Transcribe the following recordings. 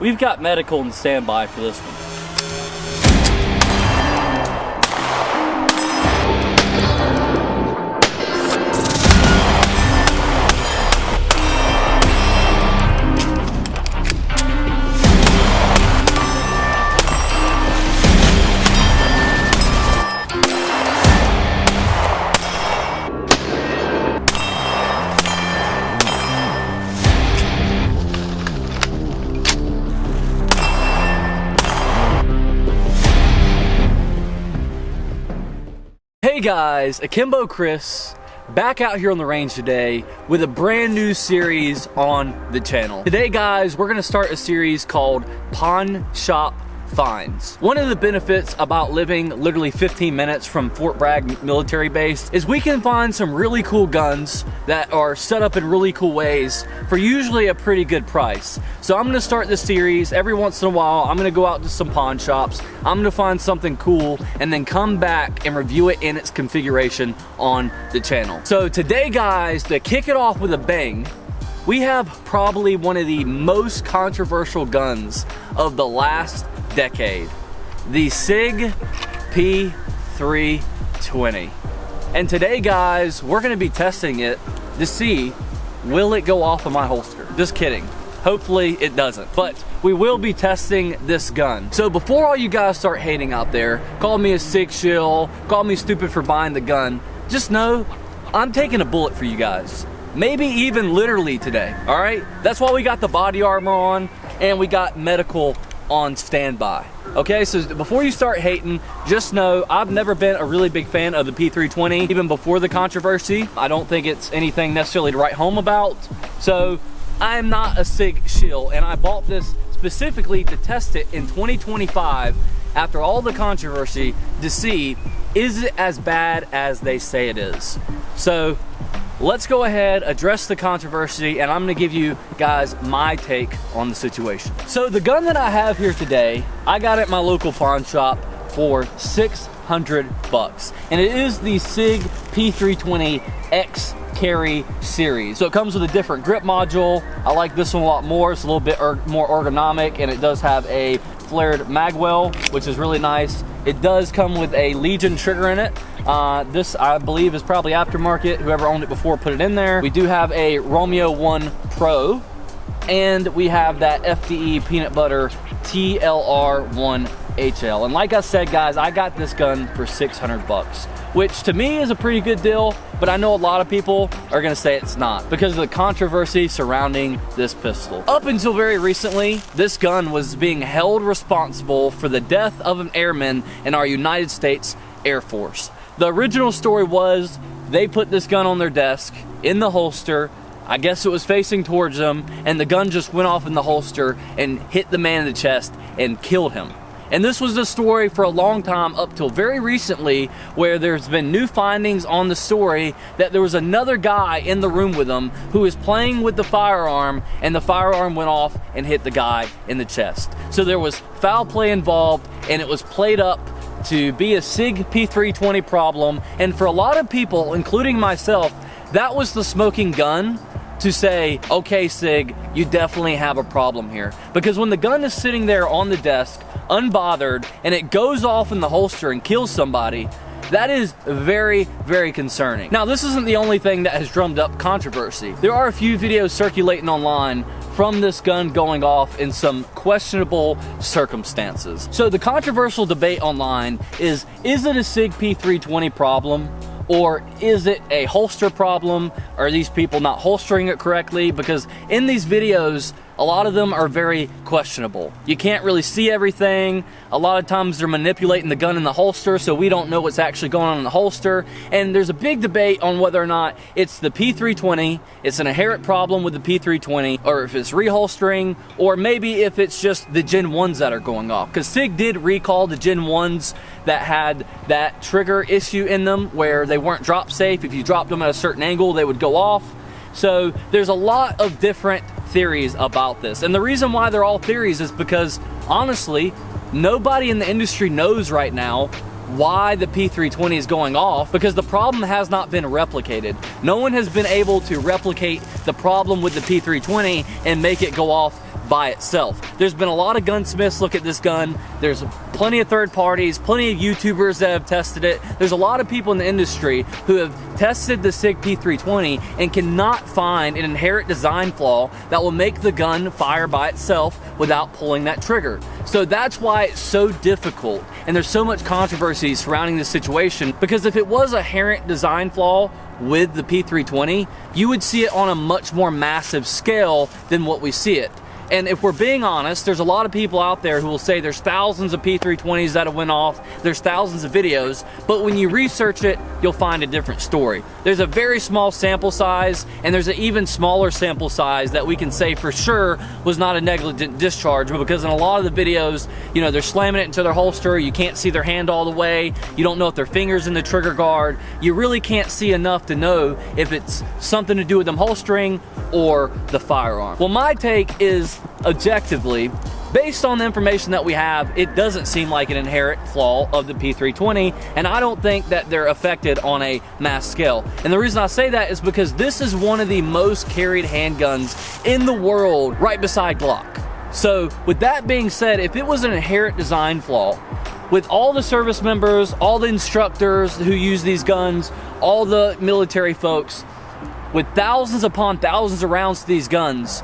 We've got medical in standby for this one. Hey guys, Akimbo Chris, back out here on the range today with a brand new series on the channel. Today guys, we're gonna start a series called Pawn Shop Finds. One of the benefits about living literally 15 minutes from Fort Bragg military base is we can find some really cool guns that are set up in really cool ways for usually a pretty good price. So I'm gonna start this series. Every once in a while, I'm gonna go out to some pawn shops, I'm gonna find something cool, and then come back and review it in its configuration on the channel. So today guys, to kick it off with a bang, we have probably one of the most controversial guns of the last decade, the SIG P320. And today guys, we're gonna be testing it to see, will it go off of my holster? Just kidding. Hopefully it doesn't, but we will be testing this gun. So before all you guys start hating out there, call me a SIG shill, call me stupid for buying the gun, just know I'm taking a bullet for you guys. Maybe even literally today, all right? That's why we got the body armor on and we got medical on standby. Okay, so before you start hating, just know I've never been a really big fan of the P320, even before the controversy. I don't think it's anything necessarily to write home about. So I'm not a SIG shill, and I bought this specifically to test it in 2025 after all the controversy to see, is it as bad as they say it is? So let's go ahead, address the controversy, and I'm gonna give you guys my take on the situation. So the gun that I have here today, I got at my local pawn shop for 600 bucks. And it is the SIG P320 X-Carry series. So it comes with a different grip module. I like this one a lot more. It's a little bit more ergonomic, and it does have a flared magwell, which is really nice. It does come with a Legion trigger in it. This, I believe, is probably aftermarket. Whoever owned it before put it in there. We do have a Romeo1 Pro, and we have that FDE peanut butter TLR-1 HL. And like I said, guys, I got this gun for 600 bucks, which to me is a pretty good deal, but I know a lot of people are gonna say it's not because of the controversy surrounding this pistol. Up until very recently, this gun was being held responsible for the death of an airman in our United States Air Force. The original story was they put this gun on their desk in the holster. I guess it was facing towards them, and the gun just went off in the holster and hit the man in the chest and killed him. And this was the story for a long time up till very recently, where there's been new findings on the story that there was another guy in the room with him who was playing with the firearm, and the firearm went off and hit the guy in the chest. So there was foul play involved, and it was played up to be a SIG P320 problem. And for a lot of people, including myself, that was the smoking gun to say, okay, SIG, you definitely have a problem here. Because when the gun is sitting there on the desk, unbothered, and it goes off in the holster and kills somebody, that is very, very concerning. Now, this isn't the only thing that has drummed up controversy. There are a few videos circulating online from this gun going off in some questionable circumstances. So the controversial debate online is it a SIG P320 problem? Or is it a holster problem? Are these people not holstering it correctly? Because in these videos, a lot of them are very questionable. You can't really see everything. A lot of times they're manipulating the gun in the holster, so we don't know what's actually going on in the holster. And there's a big debate on whether or not it's the P320, it's an inherent problem with the P320, or if it's reholstering, or maybe if it's just the Gen 1s that are going off. Because SIG did recall the Gen 1s that had that trigger issue in them where they weren't drop safe. If you dropped them at a certain angle, they would go off. So there's a lot of different theories about this, and the reason why they're all theories is because honestly nobody in the industry knows right now why the P320 is going off, because the problem has not been replicated. No one has been able to replicate the problem with the P320 and make it go off by itself. There's been a lot of gunsmiths look at this gun. There's plenty of third parties, plenty of YouTubers that have tested it. There's a lot of people in the industry who have tested the SIG P320 and cannot find an inherent design flaw that will make the gun fire by itself without pulling that trigger. So that's why it's so difficult, and there's so much controversy surrounding this situation, because if it was a inherent design flaw with the P320, you would see it on a much more massive scale than what we see it. And if we're being honest, there's a lot of people out there who will say there's thousands of P320s that have went off, there's thousands of videos, but when you research it, you'll find a different story. There's a very small sample size, and there's an even smaller sample size that we can say for sure was not a negligent discharge, but because in a lot of the videos, you know, they're slamming it into their holster, you can't see their hand all the way, you don't know if their finger's in the trigger guard, you really can't see enough to know if it's something to do with them holstering or the firearm. Well, my take is, objectively, based on the information that we have, it doesn't seem like an inherent flaw of the P320, and I don't think that they're affected on a mass scale. And the reason I say that is because this is one of the most carried handguns in the world, right beside Glock. So with that being said, if it was an inherent design flaw, with all the service members, all the instructors who use these guns, all the military folks, with thousands upon thousands of rounds to these guns,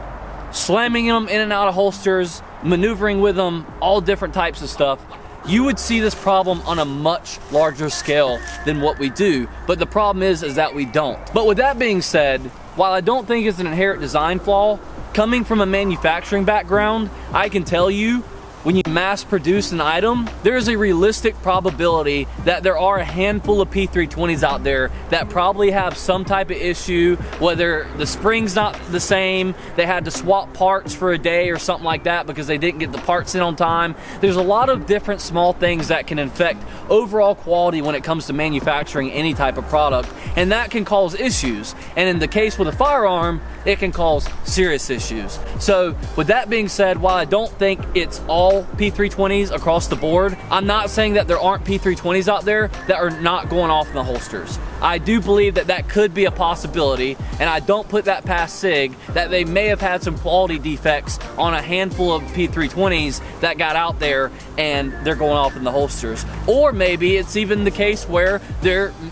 slamming them in and out of holsters, maneuvering with them, all different types of stuff, you would see this problem on a much larger scale than what we do. But the problem is that we don't. But with that being said, while I don't think it's an inherent design flaw, coming from a manufacturing background, I can tell you, when you mass produce an item, there's a realistic probability that there are a handful of P320s out there that probably have some type of issue, whether the spring's not the same, they had to swap parts for a day or something like that because they didn't get the parts in on time. There's a lot of different small things that can affect overall quality when it comes to manufacturing any type of product, and that can cause issues. And in the case with a firearm, it can cause serious issues. So with that being said, while I don't think it's all P320s across the board, I'm not saying that there aren't P320s out there that are not going off in the holsters. I do believe that that could be a possibility, and I don't put that past SIG, that they may have had some quality defects on a handful of P320s that got out there and they're going off in the holsters. Or maybe it's even the case where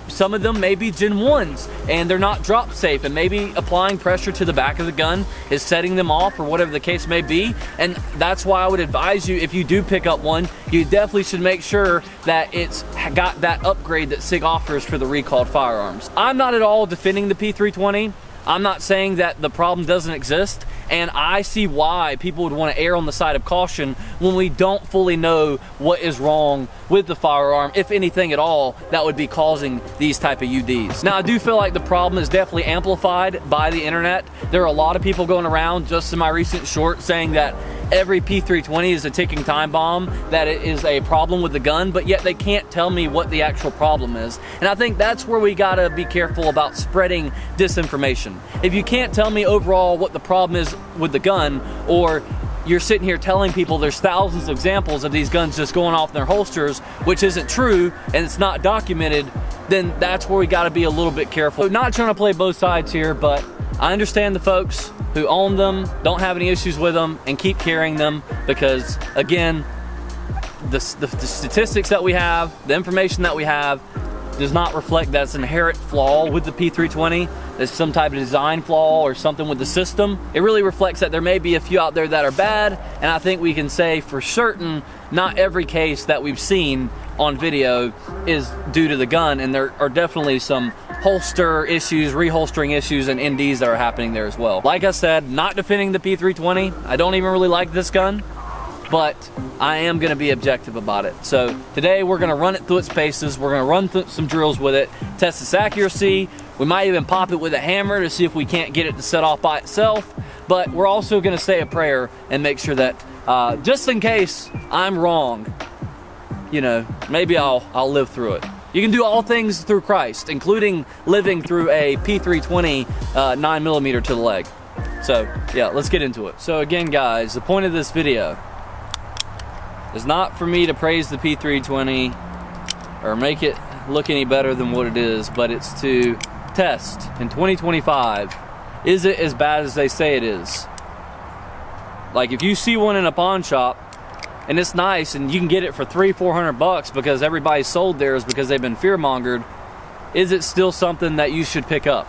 some of them may be Gen 1s and they're not drop safe, and maybe applying pressure to the back of the gun is setting them off, or whatever the case may be. And that's why I would advise you, if you do pick up one, you definitely should make sure that it's got that upgrade that SIG offers for the recalled firearms. I'm not at all defending the P320. I'm not saying that the problem doesn't exist, and I see why people would want to err on the side of caution when we don't fully know what is wrong with the firearm, if anything at all, that would be causing these type of UDs. Now, I do feel like the problem is definitely amplified by the internet. There are a lot of people going around, just in my recent short, saying that every P320 is a ticking time bomb, that it is a problem with the gun, but yet they can't tell me what the actual problem is. And I think that's where we gotta be careful about spreading disinformation. If you can't tell me overall what the problem is with the gun, or you're sitting here telling people there's thousands of examples of these guns just going off in their holsters, which isn't true and it's not documented, then that's where we gotta be a little bit careful. Not trying to play both sides here, but I understand the folks who own them, don't have any issues with them, and keep carrying them, because again, the statistics that we have, the information that we have, does not reflect that it's an inherent flaw with the P320. There's some type of design flaw or something with the system. It really reflects that there may be a few out there that are bad, and I think we can say for certain not every case that we've seen on video is due to the gun, and there are definitely some holster issues, reholstering issues, and NDs that are happening there as well. Like I said, not defending the P320. I don't even really like this gun, but I am gonna be objective about it. So today we're gonna run it through its paces. We're gonna run through some drills with it, test its accuracy. We might even pop it with a hammer to see if we can't get it to set off by itself. But we're also gonna say a prayer and make sure that, just in case I'm wrong, you know, maybe I'll live through it. You can do all things through Christ, including living through a P320 9mm to the leg. So yeah, let's get into it. So again, guys, the point of this video is not for me to praise the P320 or make it look any better than what it is, but it's to test in 2025, is it as bad as they say it is? Like if you see one in a pawn shop and it's nice and you can get it for $300-400 bucks because everybody sold theirs because they've been fear-mongered, is it still something that you should pick up?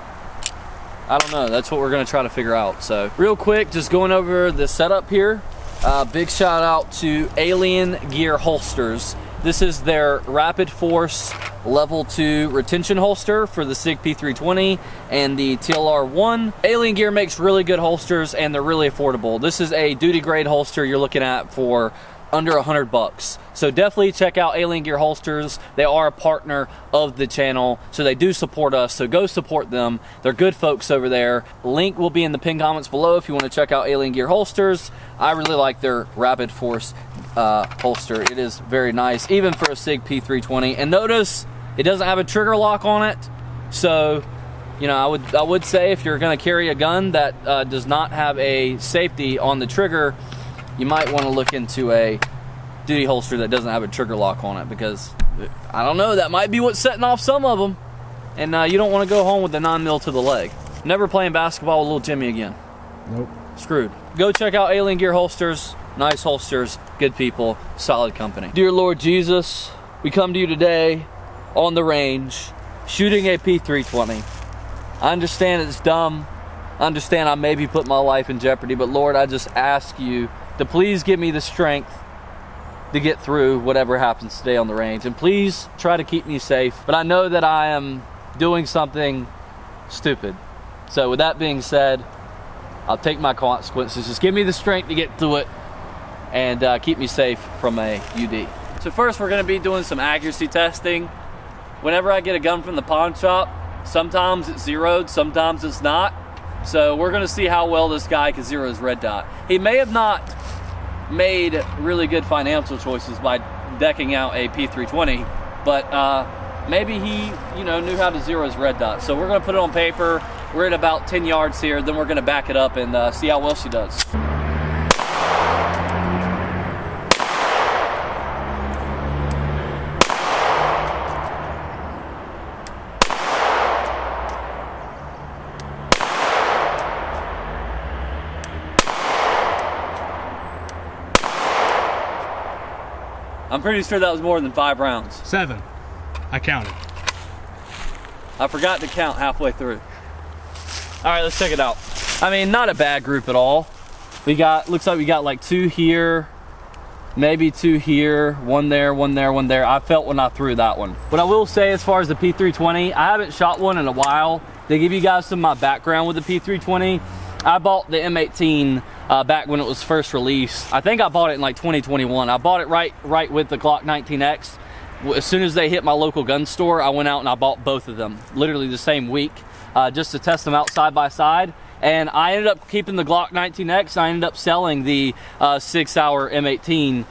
I don't know. That's what we're gonna try to figure out. So real quick, just going over the setup here. Big shout out to Alien Gear Holsters. This is their Rapid Force Level 2 retention holster for the SIG P320 and the TLR-1. Alien Gear makes really good holsters and they're really affordable. This is a duty grade holster you're looking at for under $100 bucks. So definitely check out Alien Gear Holsters. They are a partner of the channel, so they do support us, so go support them. They're good folks over there. Link will be in the pinned comments below if you want to check out Alien Gear Holsters. I really like their Rapid Force holster. It is very nice, even for a SIG P320. And notice it doesn't have a trigger lock on it, so you know, I would say if you're going to carry a gun that does not have a safety on the trigger, you might want to look into a duty holster that doesn't have a trigger lock on it, because I don't know, that might be what's setting off some of them, and you don't want to go home with the 9mm to the leg. Never playing basketball with little Jimmy again. Nope. Screwed. Go check out Alien Gear Holsters. Nice holsters, good people, solid company. Dear Lord Jesus, we come to you today on the range shooting a P320. I understand it's dumb. I understand I maybe put my life in jeopardy, but Lord, I just ask you to please give me the strength to get through whatever happens today on the range, and please try to keep me safe. But I know that I am doing something stupid. So with that being said, I'll take my consequences. Just give me the strength to get through it and keep me safe from a UD. So first we're gonna be doing some accuracy testing. Whenever I get a gun from the pawn shop, sometimes it's zeroed, sometimes it's not. So we're gonna see how well this guy can zero his red dot. He may have not made really good financial choices by decking out a P320, but maybe he, you know, knew how to zero his red dot. So we're gonna put it on paper. We're at about 10 yards here, then we're gonna back it up and see how well she does. I'm pretty sure that was more than 5 rounds. 7. I counted. I forgot to count halfway through. All right, let's check it out. I mean, not a bad group at all. We got, looks like we got like 2 here, maybe 2 here, 1 there, 1 there, 1 there. I felt when I threw that one. What I will say as far as the P320, I haven't shot one in a while. To give you guys some of my background with the P320, I bought the M18 back when it was first released. I think I bought it in like 2021. I bought it right with the Glock 19X. As soon as they hit my local gun store, I went out and I bought both of them, literally the same week, just to test them out side by side. And I ended up keeping the Glock 19X. I ended up selling the 6 Hour M18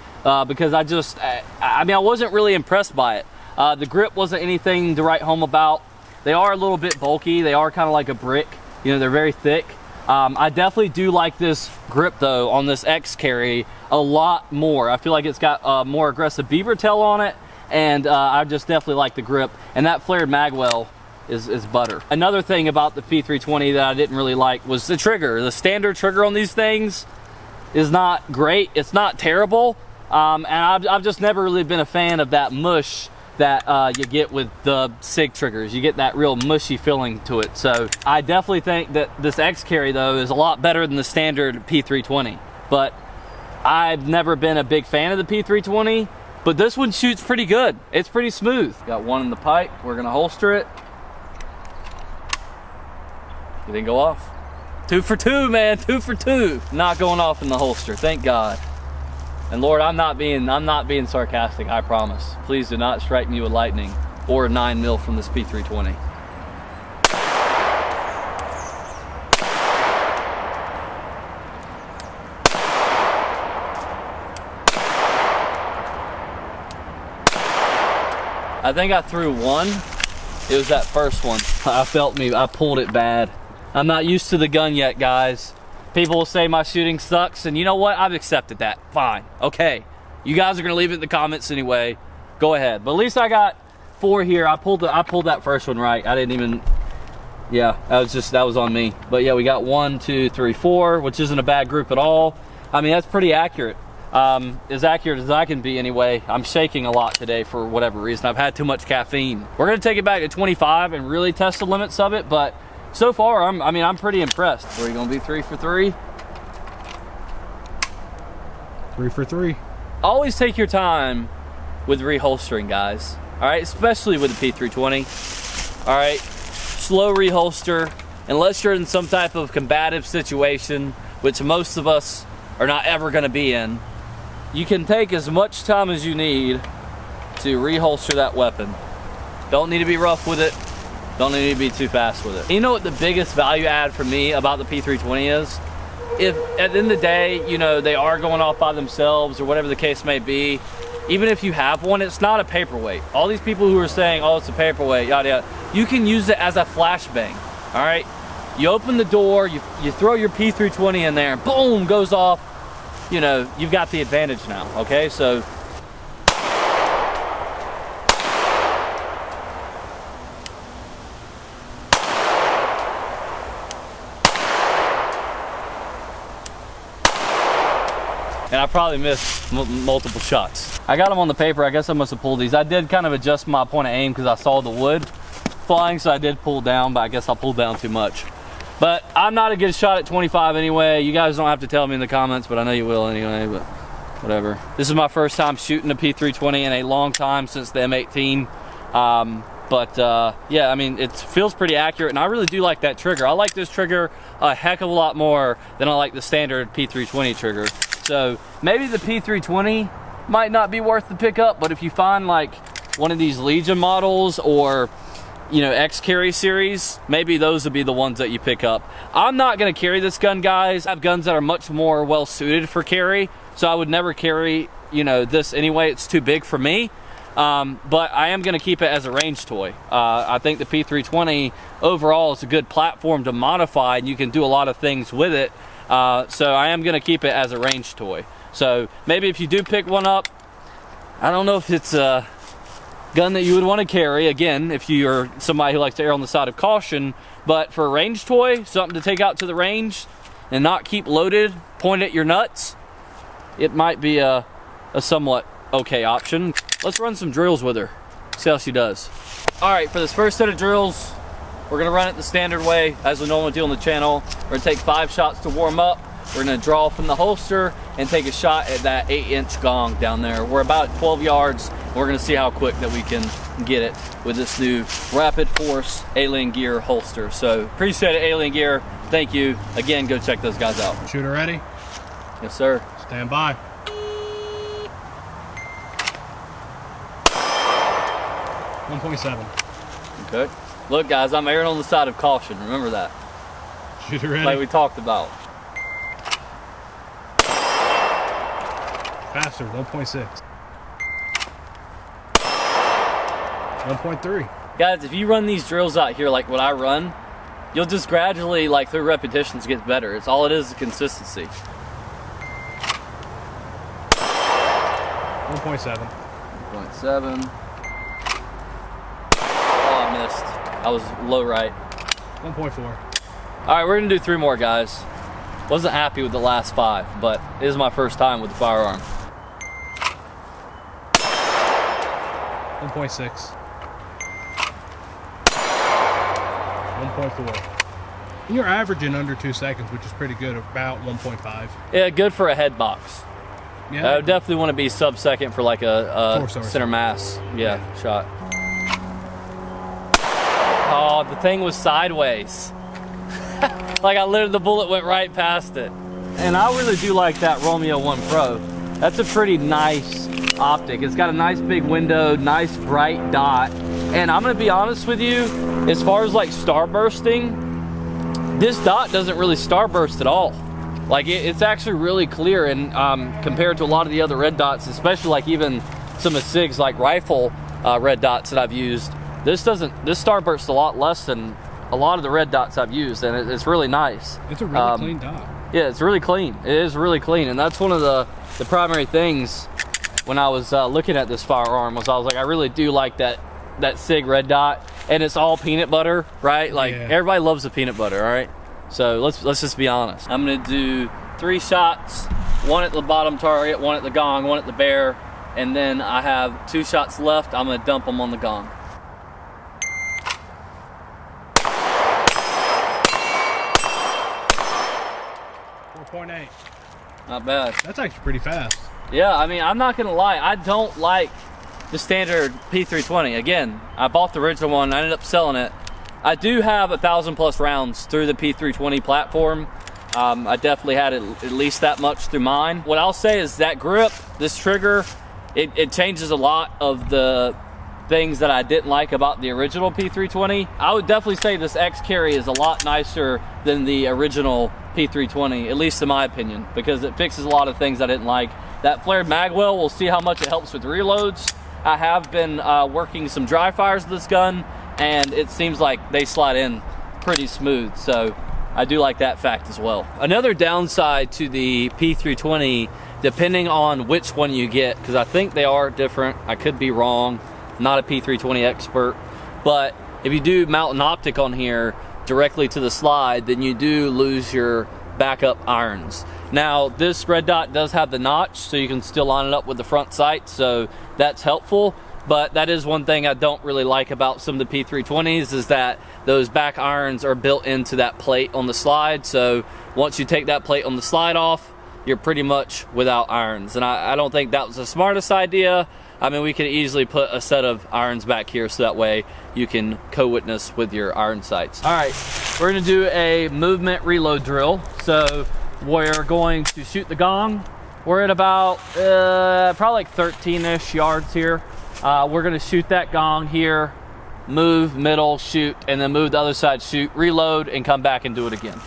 because I mean, I wasn't really impressed by it. The grip wasn't anything to write home about. They are a little bit bulky. They are kind of like a brick. You know, they're very thick. I definitely do like this grip though on this X-Carry a lot more. I feel like it's got a more aggressive beaver tail on it, and I just definitely like the grip. And that flared magwell is butter. Another thing about the P320 that I didn't really like was the trigger. The standard trigger on these things is not great. It's not terrible, and I've just never really been a fan of that mush that you get with the SIG triggers. You get that real mushy feeling to it. So I definitely think that this X-Carry though is a lot better than the standard P320. But I've never been a big fan of the P320, but this one shoots pretty good. It's pretty smooth. Got one in the pipe. We're gonna holster it. It didn't go off. 2 for 2, man, 2 for 2. Not going off in the holster, thank God. And Lord, I'm not being sarcastic, I promise. Please do not strike me with lightning or a 9mm from this P320. I think I threw 1. It was that first one. I pulled it bad. I'm not used to the gun yet, guys. People will say my shooting sucks, and you know what? I've accepted that. Fine. Okay. You guys are gonna leave it in the comments anyway. Go ahead. But at least I got 4 here. I pulled that first one right. I didn't even. Yeah, that was on me. But yeah, we got 1, 2, 3, 4, which isn't a bad group at all. I mean, that's pretty accurate. As accurate as I can be anyway. I'm shaking a lot today for whatever reason. I've had too much caffeine. We're gonna take it back to 25 and really test the limits of it, but so far, I'm pretty impressed. Are you gonna be 3 for 3? 3 for 3. Always take your time with reholstering, guys. All right, especially with the P320. All right, slow reholster, unless you're in some type of combative situation, which most of us are not ever gonna be in. You can take as much time as you need to reholster that weapon. Don't need to be rough with it. Don't need to be too fast with it. You know what the biggest value add for me about the P320 is? If at the end of the day, you know, they are going off by themselves or whatever the case may be, even if you have one, it's not a paperweight. All these people who are saying, oh, it's a paperweight, yada, yada, you can use it as a flashbang, all right? You open the door, you throw your P320 in there, boom, goes off. You know, you've got the advantage now, okay? So, and I probably missed multiple shots. I got them on the paper. I guess I must have pulled these. I did kind of adjust my point of aim because I saw the wood flying, so I did pull down, but I guess I pulled down too much. But I'm not a good shot at 25 anyway. You guys don't have to tell me in the comments, but I know you will anyway, but whatever. This is my first time shooting a P320 in a long time, since the M18. Yeah, I mean, it feels pretty accurate, and I really do like that trigger. I like this trigger a heck of a lot more than I like the standard P320 trigger. So maybe the P320 might not be worth the pickup, but if you find like one of these Legion models or, you know, X-Carry series, maybe those would be the ones that you pick up. I'm not gonna carry this gun, guys. I have guns that are much more well suited for carry, so I would never carry, you know, this anyway. It's too big for me. But I am gonna keep it as a range toy. I think the P320 overall is a good platform to modify, and you can do a lot of things with it. So I am gonna keep it as a range toy. So maybe if you do pick one up, I don't know if it's a gun that you would want to carry, again, if you're somebody who likes to err on the side of caution, but for a range toy, something to take out to the range and not keep loaded, point at your nuts, it might be a somewhat okay option. Let's run some drills with her, see how she does. All right, for this first set of drills, we're gonna run it the standard way, as we normally do on the channel. We're gonna take 5 shots to warm up. We're gonna draw from the holster and take a shot at that 8-inch gong down there. We're about 12 yards. We're gonna see how quick that we can get it with this new Rapid Force Alien Gear holster. So appreciate it, Alien Gear. Thank you. Again, go check those guys out. Shooter ready? Yes, sir. Stand by. 1.7. Okay. Look, guys, I'm erring on the side of caution. Remember that. Shooter ready? Like we talked about. Faster, 1.6. 1.3. Guys, if you run these drills out here like what I run, you'll just gradually, like through repetitions, get better. It's all it is consistency. 1.7. 1.7. Oh, I missed. I was low right. 1.4. All right, we're gonna do 3 more, guys. Wasn't happy with the last 5, but it is my first time with the firearm. 1.6. 1.4. You're averaging under 2 seconds, which is pretty good, about 1.5. Yeah, good for a head box. Yeah. I would definitely want to be sub-second for like a center mass shot. Oh, the thing was sideways. Like the bullet went right past it. And I really do like that Romeo1 Pro. That's a pretty nice optic. It's got a nice big window, nice bright dot. And I'm gonna be honest with you, as far as like starbursting, this dot doesn't really starburst at all. Like it's actually really clear, and compared to a lot of the other red dots, especially like even some of SIG's like rifle red dots that I've used, this starbursts a lot less than a lot of the red dots I've used, and it's really nice. It's a really clean dot. Yeah, it's really clean. It is really clean, and that's one of the primary things when I was looking at this firearm was I was like, I really do like that SIG red dot, and it's all peanut butter, right? Like everybody loves the peanut butter, all right? So let's just be honest. I'm gonna do 3 shots one at the bottom target, one at the gong, one at the bear, and then I have 2 shots left. I'm gonna dump them on the gong. .8. Not bad. That's actually pretty fast. Yeah, I mean, I'm not gonna lie, I don't like the standard P320. Again, I bought the original one, I ended up selling it. I do have 1,000+ rounds through the P320 platform. I definitely had at least that much through mine. What I'll say is that grip, this trigger, it changes a lot of the things that I didn't like about the original P320. I would definitely say this X-Carry is a lot nicer than the original P320, at least in my opinion, because it fixes a lot of things I didn't like. That flared magwell, we'll see how much it helps with reloads. I have been working some dry fires with this gun, and it seems like they slide in pretty smooth, so I do like that fact as well. Another downside to the P320, depending on which one you get, because I think they are different, I could be wrong, not a P320 expert, but if you do mount an optic on here directly to the slide, then you do lose your backup irons. Now, this red dot does have the notch, so you can still line it up with the front sight, so that's helpful. But that is one thing I don't really like about some of the P320s, is that those back irons are built into that plate on the slide. So once you take that plate on the slide off, you're pretty much without irons. And I don't think that was the smartest idea. I mean, we could easily put a set of irons back here so that way you can co-witness with your iron sights. All right, we're gonna do a movement reload drill. So we're going to shoot the gong. We're at about probably like 13-ish yards here. We're gonna shoot that gong here, move, middle, shoot, and then move the other side, shoot, reload, and come back and do it again.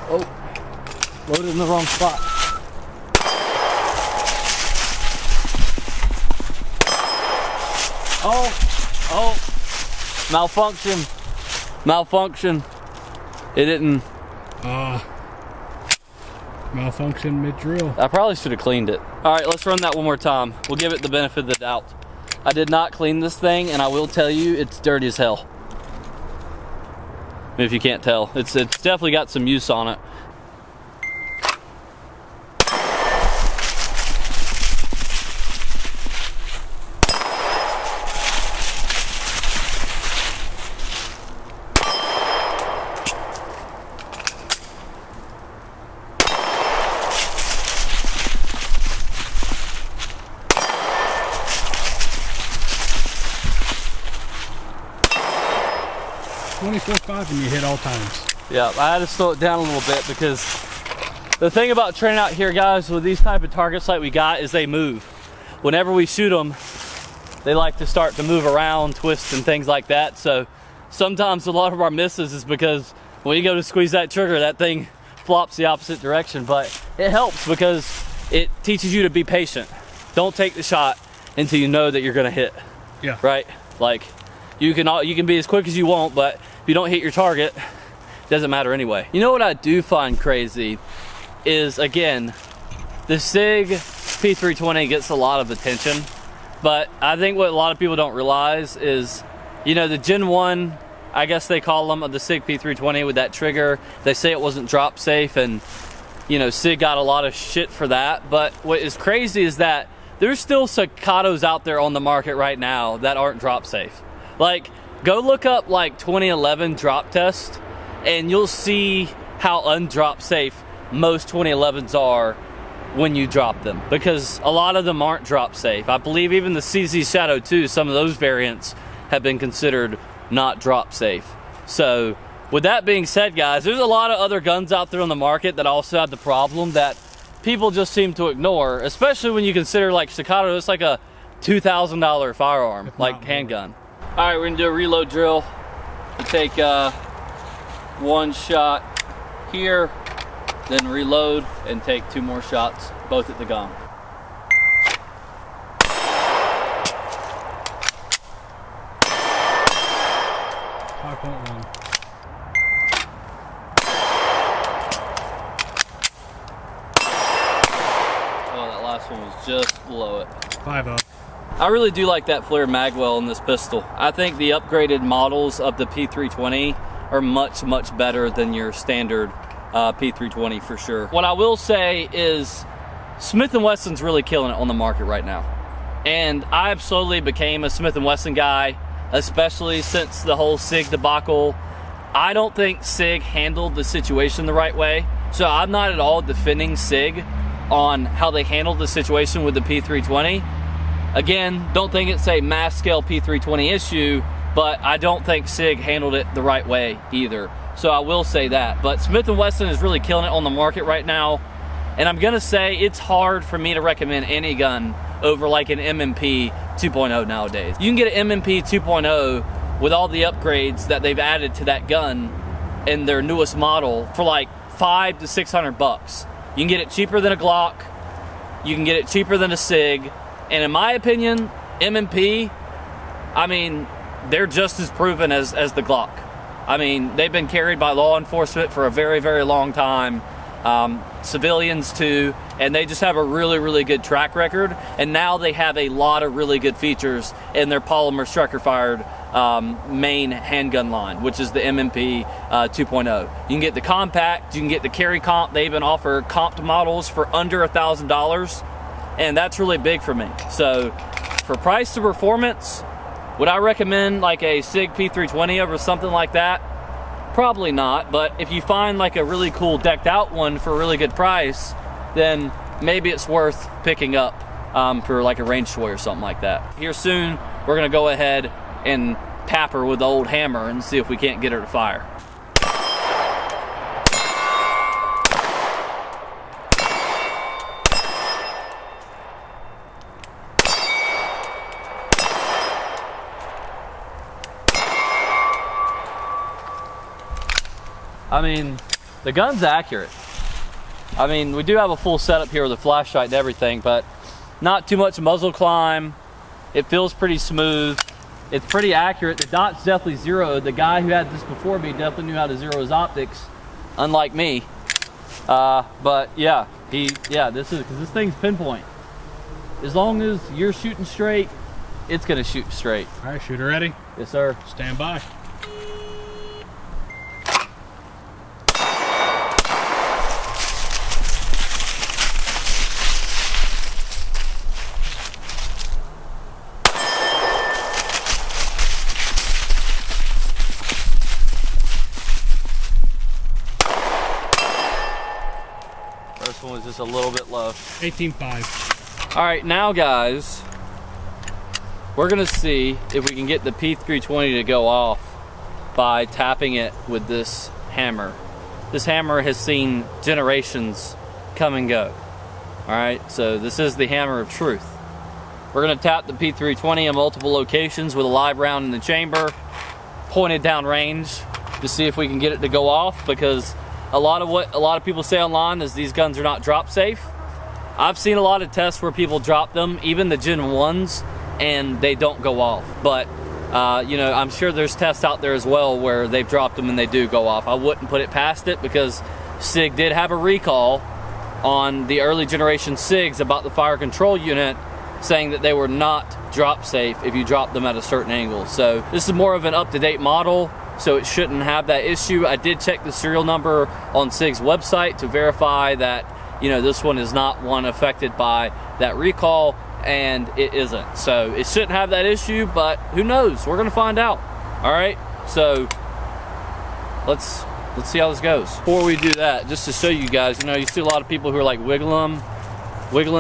Oh, loaded in the wrong spot. Oh, malfunction. Malfunction. It didn't. Malfunction mid-drill. I probably should have cleaned it. All right, let's run that one more time. We'll give it the benefit of the doubt. I did not clean this thing, and I will tell you, it's dirty as hell. If you can't tell, it's definitely got some use on it. .5 and you hit all times. Yeah, I had to slow it down a little bit because the thing about training out here, guys, with these type of targets like we got is they move. Whenever we shoot them, they like to start to move around, twist, and things like that. So sometimes a lot of our misses is because when you go to squeeze that trigger, that thing flops the opposite direction. But it helps because it teaches you to be patient. Don't take the shot until you know that you're gonna hit. Yeah. Right? Like, you can be as quick as you want, but if you don't hit your target, it doesn't matter anyway. You know what I do find crazy is, again, the SIG P320 gets a lot of attention, but I think what a lot of people don't realize is, you know, the Gen 1, I guess they call them, the SIG P320 with that trigger, they say it wasn't drop safe, and, you know, SIG got a lot of shit for that. But what is crazy is that there's still Staccatos out there on the market right now that aren't drop safe. Like, go look up like 2011 drop test and you'll see how undrop safe most 2011s are when you drop them, because a lot of them aren't drop safe. I believe even the CZ Shadow 2, some of those variants have been considered not drop safe. So with that being said, guys, there's a lot of other guns out there on the market that also have the problem that people just seem to ignore, especially when you consider like Staccato, it's like a $2,000 firearm, like handgun. All right, we're gonna do a reload drill. We take one shot here, then reload and take 2 more shots, both at the gong. Oh, that last one was just below it. 5-0. I really do like that flare magwell in this pistol. I think the upgraded models of the P320 are much, much better than your standard P320 for sure. What I will say is Smith & Wesson's really killing it on the market right now. And I slowly became a Smith & Wesson guy, especially since the whole SIG debacle. I don't think SIG handled the situation the right way. So I'm not at all defending SIG on how they handled the situation with the P320. Again, don't think it's a mass scale P320 issue, but I don't think SIG handled it the right way either. So I will say that. But Smith & Wesson is really killing it on the market right now. And I'm gonna say it's hard for me to recommend any gun over like an M&P 2.0 nowadays. You can get an M&P 2.0 with all the upgrades that they've added to that gun in their newest model for like $500 to $600. You can get it cheaper than a Glock. You can get it cheaper than a SIG. And in my opinion, M&P, I mean, they're just as proven as the Glock. I mean, they've been carried by law enforcement for a very, very long time. Civilians too, and they just have a really, really good track record. And now they have a lot of really good features in their polymer striker-fired main handgun line, which is the M&P 2.0. You can get the compact, you can get the carry comp. They even offer comped models for under $1,000, and that's really big for me. So for price to performance, would I recommend like a SIG P320 over something like that? Probably not, but if you find like a really cool decked out one for a really good price, then maybe it's worth picking up for like a range toy or something like that. Here soon, we're gonna go ahead and tap her with the old hammer and see if we can't get her to fire. I mean, the gun's accurate. I mean, we do have a full setup here with a flashlight and everything, but not too much muzzle climb. It feels pretty smooth. It's pretty accurate. The dot's definitely zeroed. The guy who had this before me definitely knew how to zero his optics, unlike me. But yeah, this thing's pinpoint. As long as you're shooting straight, it's gonna shoot straight. All right, shooter ready? Yes, sir. Stand by. First one was just a little bit low. 18.5. All right, now guys, we're gonna see if we can get the P320 to go off by tapping it with this hammer. This hammer has seen generations come and go. All right, so this is the hammer of truth. We're gonna tap the P320 in multiple locations with a live round in the chamber, pointed down range, to see if we can get it to go off, because a lot of people say online is these guns are not drop safe. I've seen a lot of tests where people drop them, even the Gen 1s, and they don't go off. But you know, I'm sure there's tests out there as well where they've dropped them and they do go off. I wouldn't put it past it, because SIG did have a recall on the early generation SIGs about the fire control unit, saying that they were not drop safe if you drop them at a certain angle. So this is more of an up-to-date model, so it shouldn't have that issue. I did check the serial number on SIG's website to verify that, you know, this one is not one affected by that recall, and it isn't. So it shouldn't have that issue, but who knows? We're gonna find out. All right, so let's see how this goes. Before we do that, just to show you guys, you know, you see a lot of people who are like wiggling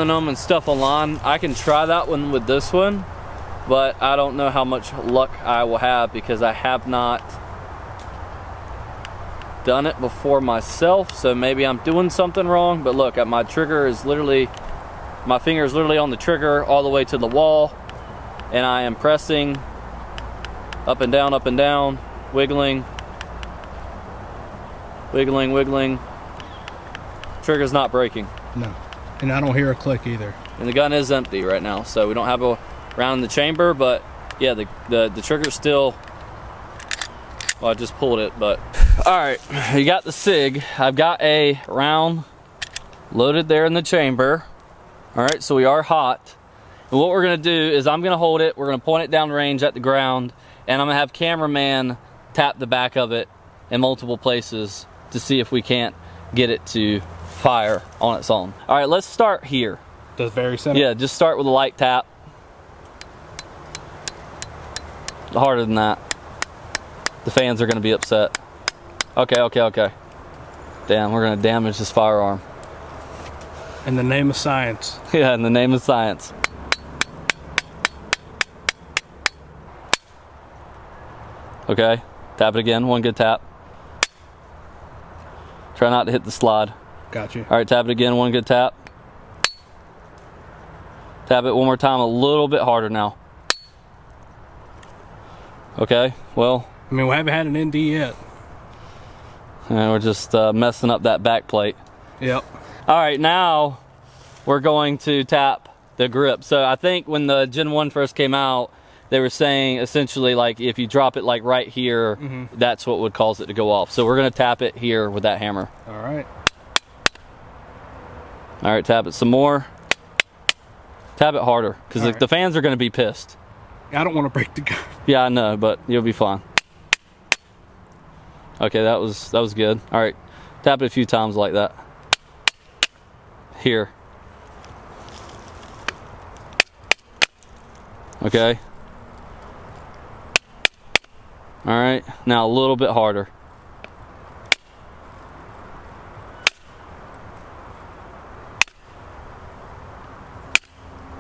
them and stuff online. I can try that one with this one, but I don't know how much luck I will have, because I have not done it before myself. So maybe I'm doing something wrong, but look, my trigger is literally, my finger is literally on the trigger all the way to the wall, and I am pressing up and down, wiggling. Trigger's not breaking. No, and I don't hear a click either. And the gun is empty right now, so we don't have a round in the chamber, but yeah, the trigger's still, well, I just pulled it, but. All right, you got the SIG. I've got a round loaded there in the chamber. All right, so we are hot. And what we're gonna do is I'm gonna hold it, we're gonna point it down range at the ground, and I'm gonna have cameraman tap the back of it in multiple places to see if we can't get it to fire on its own. All right, let's start here. Just very simple. Yeah, just start with a light tap. Harder than that. The fans are gonna be upset. Okay, okay, okay. Damn, we're gonna damage this firearm. In the name of science. Yeah, in the name of science. Okay, tap it again, one good tap. Try not to hit the slide. Got you. All right, tap it again, one good tap. Tap it one more time, a little bit harder now. Okay, well. I mean, we haven't had an ND yet. And we're just messing up that back plate. Yep. All right, now we're going to tap the grip. So I think when the Gen 1 first came out, they were saying essentially like if you drop it like right here, that's what would cause it to go off. So we're gonna tap it here with that hammer. All right. All right, tap it some more. Tap it harder, because the fans are gonna be pissed. I don't want to break the gun. Yeah, I know, but you'll be fine. Okay, that was good. All right, tap it a few times like that. Here. Okay. All right, now a little bit harder.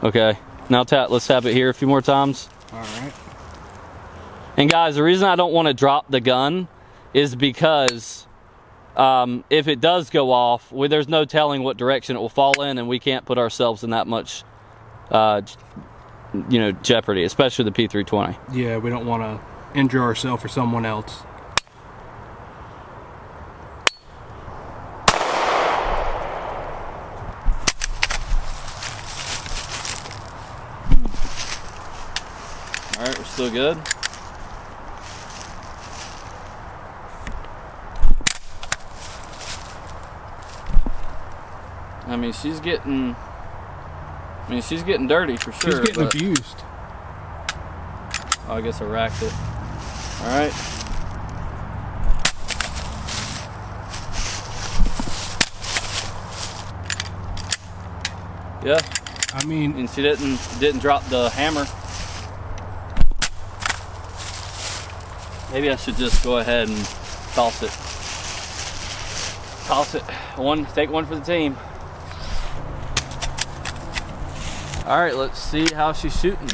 Okay, now let's tap it here a few more times. All right. And guys, the reason I don't want to drop the gun is because if it does go off, there's no telling what direction it will fall in, and we can't put ourselves in that much jeopardy, especially the P320. Yeah, we don't want to injure ourselves or someone else. All right, we're still good. I mean, she's getting dirty for sure. She's getting abused. Oh, I guess I racked it. All right. Yeah. I mean, And she didn't drop the hammer. Maybe I should just go ahead and toss it. Toss it. Take one for the team. All right, let's see how she's shooting.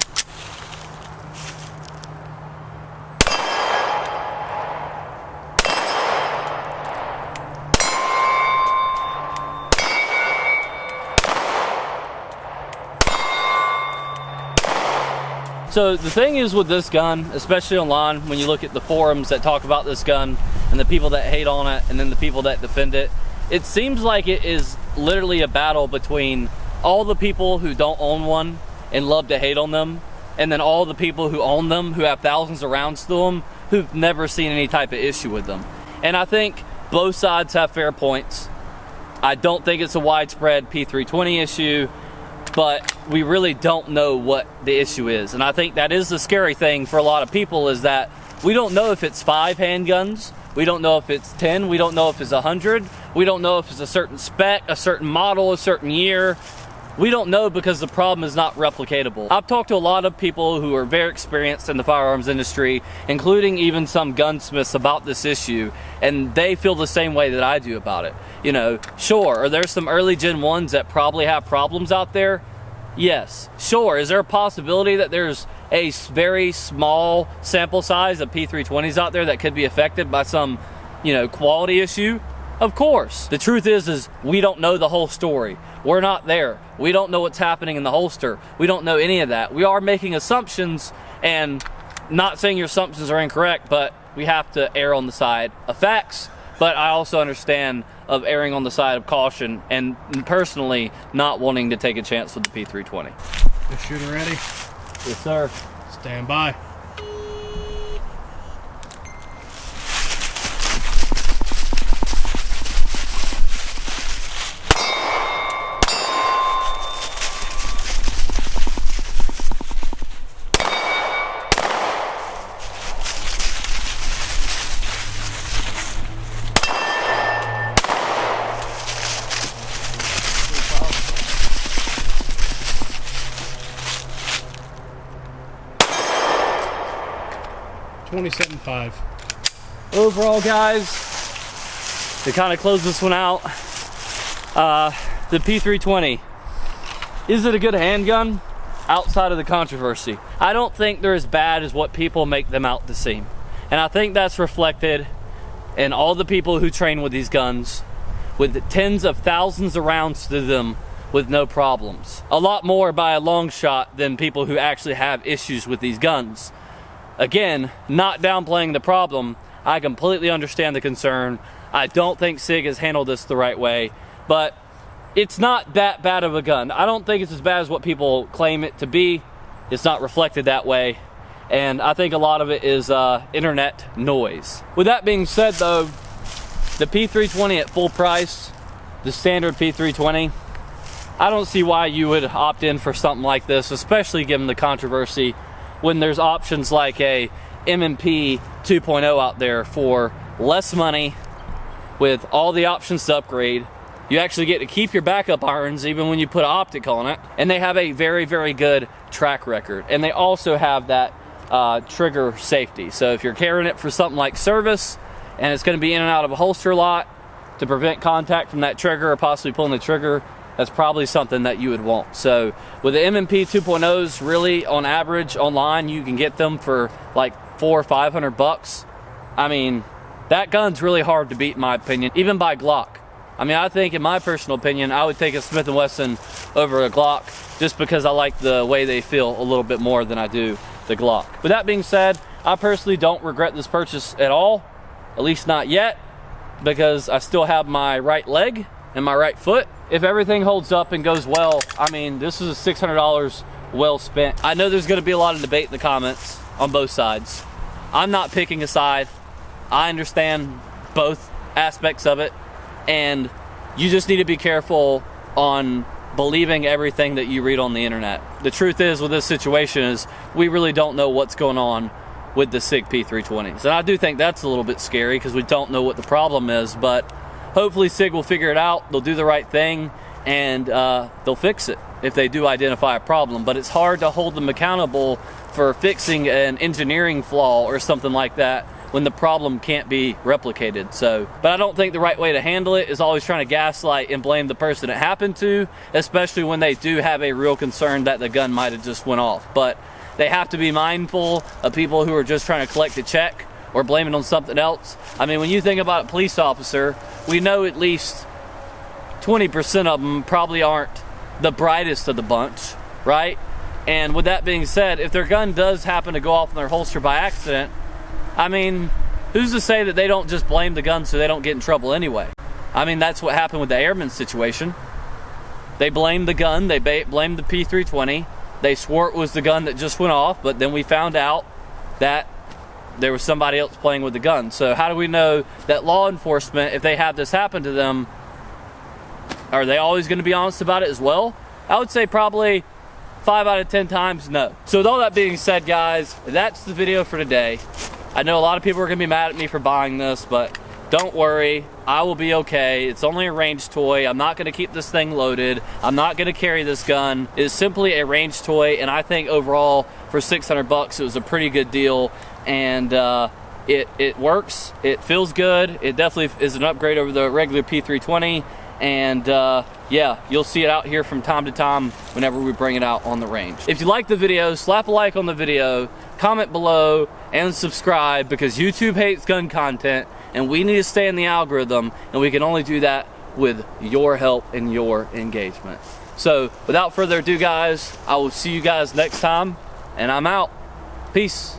So the thing is with this gun, especially online, when you look at the forums that talk about this gun and the people that hate on it and then the people that defend it, it seems like it is literally a battle between all the people who don't own one and love to hate on them, and then all the people who own them, who have thousands of rounds to them, who've never seen any type of issue with them. And I think both sides have fair points. I don't think it's a widespread P320 issue, but we really don't know what the issue is. And I think that is the scary thing for a lot of people, is that we don't know if it's 5 handguns, we don't know if it's 10, we don't know if it's 100, we don't know if it's a certain spec, a certain model, a certain year. We don't know because the problem is not replicatable. I've talked to a lot of people who are very experienced in the firearms industry, including even some gunsmiths, about this issue, and they feel the same way that I do about it. You know, sure, are there some early Gen 1s that probably have problems out there? Yes. Sure, is there a possibility that there's a very small sample size of P320s out there that could be affected by some, quality issue? Of course. The truth is we don't know the whole story. We're not there. We don't know what's happening in the holster. We don't know any of that. We are making assumptions, and not saying your assumptions are incorrect, but we have to err on the side of facts. But I also understand of erring on the side of caution, and personally not wanting to take a chance with the P320. The shooter ready? Yes, sir. Stand by. 27.5. Overall, guys, to kind of close this one out, the P320, is it a good handgun? Outside of the controversy, I don't think they're as bad as what people make them out to seem. And I think that's reflected in all the people who train with these guns, with tens of thousands of rounds to them with no problems. A lot more by a long shot than people who actually have issues with these guns. Again, not downplaying the problem, I completely understand the concern. I don't think SIG has handled this the right way, but it's not that bad of a gun. I don't think it's as bad as what people claim it to be. It's not reflected that way. And I think a lot of it is internet noise. With that being said though, the P320 at full price, the standard P320, I don't see why you would opt in for something like this, especially given the controversy, when there's options like a M&P 2.0 out there for less money with all the options to upgrade. You actually get to keep your backup irons even when you put an optic on it. And they have a very, very good track record. And they also have that trigger safety. So if you're carrying it for something like service and it's going to be in and out of a holster a lot to prevent contact from that trigger or possibly pulling the trigger, that's probably something that you would want. So with the M&P 2.0s, really on average online, you can get them for like $400 or $500. I mean, that gun's really hard to beat in my opinion, even by Glock. I mean, I think in my personal opinion, I would take a Smith & Wesson over a Glock just because I like the way they feel a little bit more than I do the Glock. With that being said, I personally don't regret this purchase at all, at least not yet, because I still have my right leg and my right foot. If everything holds up and goes well, I mean, this is $600 well spent. I know there's gonna be a lot of debate in the comments on both sides. I'm not picking a side. I understand both aspects of it, and you just need to be careful on believing everything that you read on the internet. The truth is with this situation is we really don't know what's going on with the SIG P320s. And I do think that's a little bit scary because we don't know what the problem is, but hopefully SIG will figure it out, they'll do the right thing, and they'll fix it if they do identify a problem. But it's hard to hold them accountable for fixing an engineering flaw or something like that when the problem can't be replicated. So, but I don't think the right way to handle it is always trying to gaslight and blame the person it happened to, especially when they do have a real concern that the gun might have just went off. But they have to be mindful of people who are just trying to collect a check or blame it on something else. I mean, when you think about a police officer, we know at least 20% of them probably aren't the brightest of the bunch, right? And with that being said, if their gun does happen to go off in their holster by accident, I mean, who's to say that they don't just blame the gun so they don't get in trouble anyway? I mean, that's what happened with the airman situation. They blamed the gun, they blamed the P320, they swore it was the gun that just went off, but then we found out that there was somebody else playing with the gun. So how do we know that law enforcement, if they have this happen to them, are they always going to be honest about it as well? I would say probably 5 out of 10 times, no. So with all that being said, guys, that's the video for today. I know a lot of people are going to be mad at me for buying this, but don't worry, I will be okay. It's only a range toy. I'm not going to keep this thing loaded. I'm not going to carry this gun. It's simply a range toy, and I think overall for $600 it was a pretty good deal. And it works. It feels good. It definitely is an upgrade over the regular P320. And yeah, you'll see it out here from time to time whenever we bring it out on the range. If you like the video, slap a like on the video, comment below, and subscribe, because YouTube hates gun content and we need to stay in the algorithm, and we can only do that with your help and your engagement. So without further ado, guys, I will see you guys next time, and I'm out. Peace.